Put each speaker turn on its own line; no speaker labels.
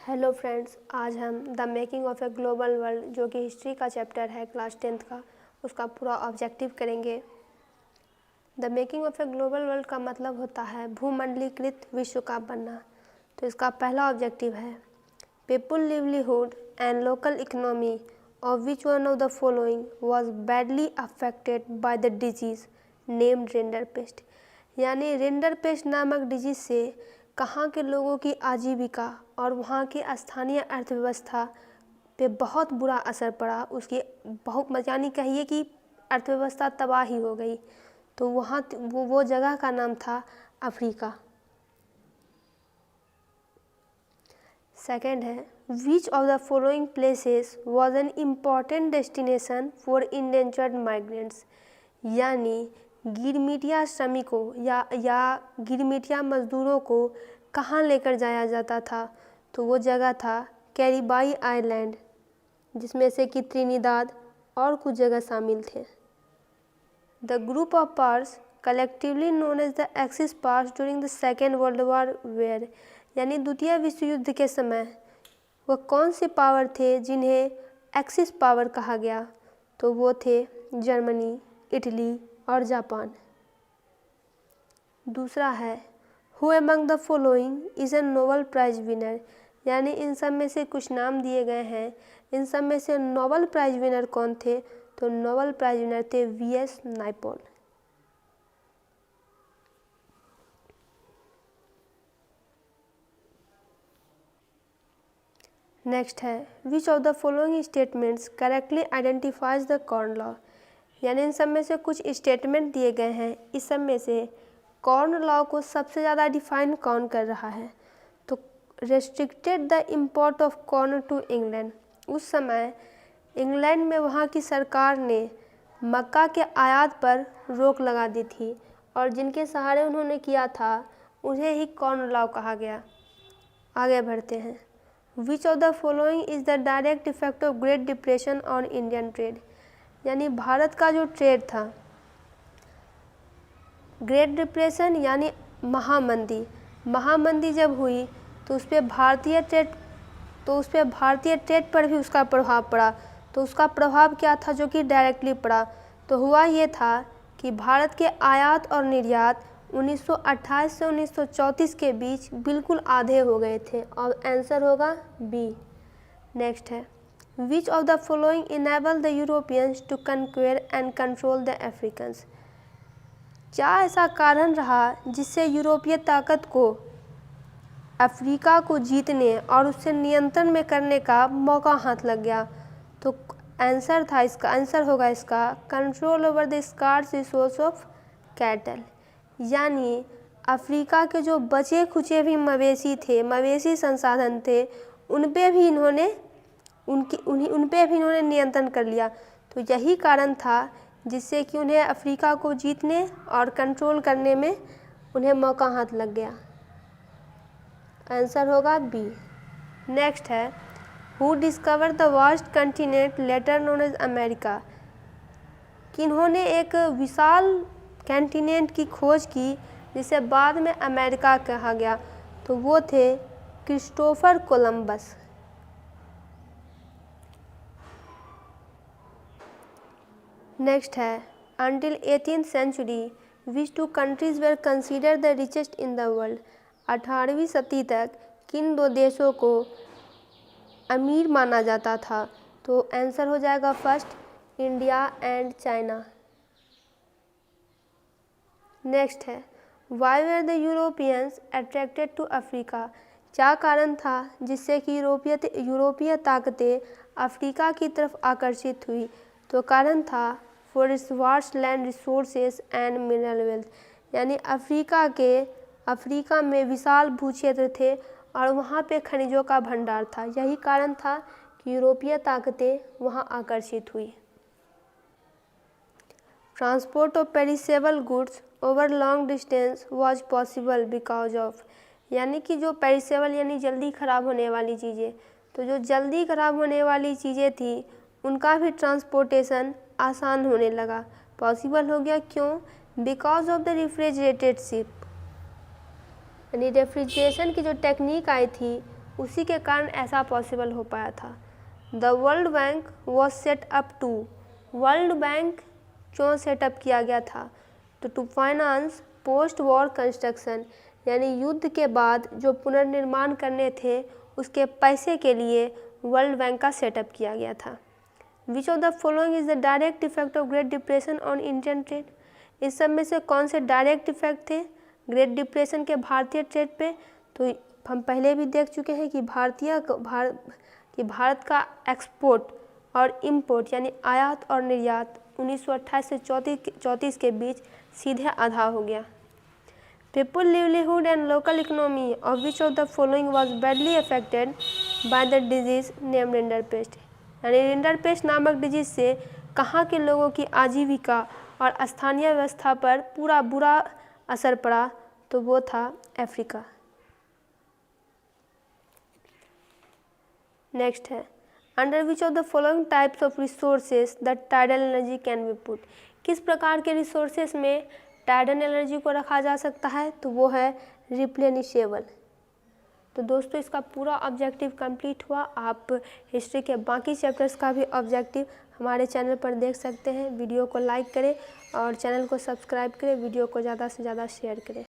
Hello friends, आज हम the making of a global world जो कि हिस्ट्री का चैप्टर है क्लास 10th का, उसका पूरा ऑब्जेक्टिव करेंगे। The making of a global world का मतलब होता है भूमंडलीकृत विश्व का बनना। तो इसका पहला ऑब्जेक्टिव है people livelihood and local economy of which one of the following was badly affected by the disease named rinderpest. यानी रिंडरपेस्ट नामक डिजीज से कहाँ के लोगों की आजीविका और वहाँ की स्थानीय अर्थव्यवस्था पे बहुत बुरा असर पड़ा। उसकी बहुत यानी कहिए कि अर्थव्यवस्था तबाह ही हो गई। तो वहाँ वो जगह का नाम था अफ्रीका। सेकंड है which of the following places was an important destination for endangered migrants. यानी गिरमिटिया श्रमिकों या गिरमिटिया मजदूरों को कहाँ लेकर जाया जाता था। तो वो जगह था कैरिबाई आइलैंड, जिसमें से कि त्रिनिदाद और कुछ जगह शामिल थे। The group of powers collectively known as the axis powers during the second world war were. यानी द्वितीय विश्व युद्ध के समय वह कौन से पावर थे जिन्हें एक्सिस पावर कहा गया। तो वो थे जर्मनी, इटली और जापान। दूसरा है who among the following is a Nobel prize winner. यानी इन सब में से कुछ नाम दिए गए हैं, इन सब में से नोबेल प्राइज विनर कौन थे। तो नोबेल प्राइज विनर थे वीएस नायपॉल। नेक्स्ट है which of the following statements correctly identifies the corn law. यानी इन सब में से कुछ स्टेटमेंट दिए गए हैं, इस सब में से कॉर्न लॉ को सबसे ज़्यादा डिफाइन कौन कर रहा है। तो restricted the import of corn to England. उस समय इंग्लैंड में वहाँ की सरकार ने मक्का के आयात पर रोक लगा दी थी और जिनके सहारे उन्होंने किया था उन्हें ही कॉर्न लॉ कहा गया। आगे बढ़ते हैं विच of the following is the direct effect of great depression on Indian trade. यानी भारत का जो ट्रेड था, ग्रेट डिप्रेशन यानी महामंदी जब हुई तो उस पर भारतीय ट्रेड पर भी उसका प्रभाव पड़ा। तो उसका प्रभाव क्या था जो कि डायरेक्टली पड़ा। तो हुआ ये था कि भारत के आयात और निर्यात 1928 से 1934 के बीच बिल्कुल आधे हो गए थे और आंसर होगा बी। नेक्स्ट है which of the following enable the Europeans to conquer and control the Africans. क्या ऐसा कारण रहा जिससे यूरोपीय ताकत को अफ्रीका को जीतने और उससे नियंत्रण में करने का मौका हाथ लग गया। तो आंसर होगा इसका control over the scarce resource of cattle. यानी अफ्रीका के जो बचे खुचे भी मवेशी संसाधन थे, उन पे भी इन्होंने नियंत्रण कर लिया। तो यही कारण था जिससे कि उन्हें अफ्रीका को जीतने और कंट्रोल करने में उन्हें मौका हाथ लग गया। आंसर होगा बी। नेक्स्ट है who discover the vast continent later known as America. किन्होंने एक विशाल कंटिनेंट की खोज की जिसे बाद में अमेरिका कहा गया। तो वो थे क्रिस्टोफर कोलंबस। नेक्स्ट है until 18th century which two countries were consider the richest in the world. 18वीं सदी तक किन दो देशों को अमीर माना जाता था। तो आंसर हो जाएगा first India and China. Next है why were the Europeans attracted to Africa. क्या कारण था जिससे कि यूरोपीय ताकतें अफ्रीका की तरफ आकर्षित हुई। तो कारण था for its vast land resources and mineral wealth. यानी अफ्रीका में विशाल भूक्षेत्र थे और वहाँ पे खनिजों का भंडार था। यही कारण था कि यूरोपीय ताकतें वहाँ आकर्षित हुई। Transport of perishable goods over long distance was possible because of. यानी कि जो पेरिसेबल यानी जल्दी ख़राब होने वाली चीज़ें, तो जो जल्दी ख़राब होने वाली चीज़ें थी उनका भी ट्रांसपोर्टेशन आसान होने लगा, पॉसिबल हो गया। क्यों? Because of the refrigerated ship. यानी रेफ्रिजरेशन की जो टेक्निक आई थी उसी के कारण ऐसा पॉसिबल हो पाया था। The world bank was set up to, world bank क्यों सेटअप किया गया था? तो to finance post war construction, यानी युद्ध के बाद जो पुनर्निर्माण करने थे उसके पैसे के लिए वर्ल्ड बैंक का सेटअप किया गया था। विच of the following is the direct effect of great depression on Indian trade? इस सब में से कौन से डायरेक्ट इफेक्ट थे ग्रेट डिप्रेशन के भारतीय ट्रेड पे? तो हम पहले भी देख चुके हैं कि भारत का एक्सपोर्ट और इंपोर्ट यानी आयात और निर्यात 1928 से 34 के बीच सीधे आधा हो गया। People livelihood and local economy of which of the following was badly affected by the disease name rinderpest, यानी रिंडरपेस्ट नामक डिजीज से कहाँ के लोगों की आजीविका और स्थानीय व्यवस्था पर पूरा बुरा असर पड़ा? तो वो था अफ्रीका। नेक्स्ट है under which of the following types of resources the tidal energy can be put? किस प्रकार के रिसोर्सेज में टाइडल एनर्जी को रखा जा सकता है? तो वो है रिप्लेनिशेबल। तो दोस्तों इसका पूरा ऑब्जेक्टिव कंप्लीट हुआ। आप हिस्ट्री के बाकी चैप्टर्स का भी ऑब्जेक्टिव हमारे चैनल पर देख सकते हैं। वीडियो को लाइक करें और चैनल को सब्सक्राइब करें, वीडियो को ज़्यादा से ज़्यादा शेयर करें।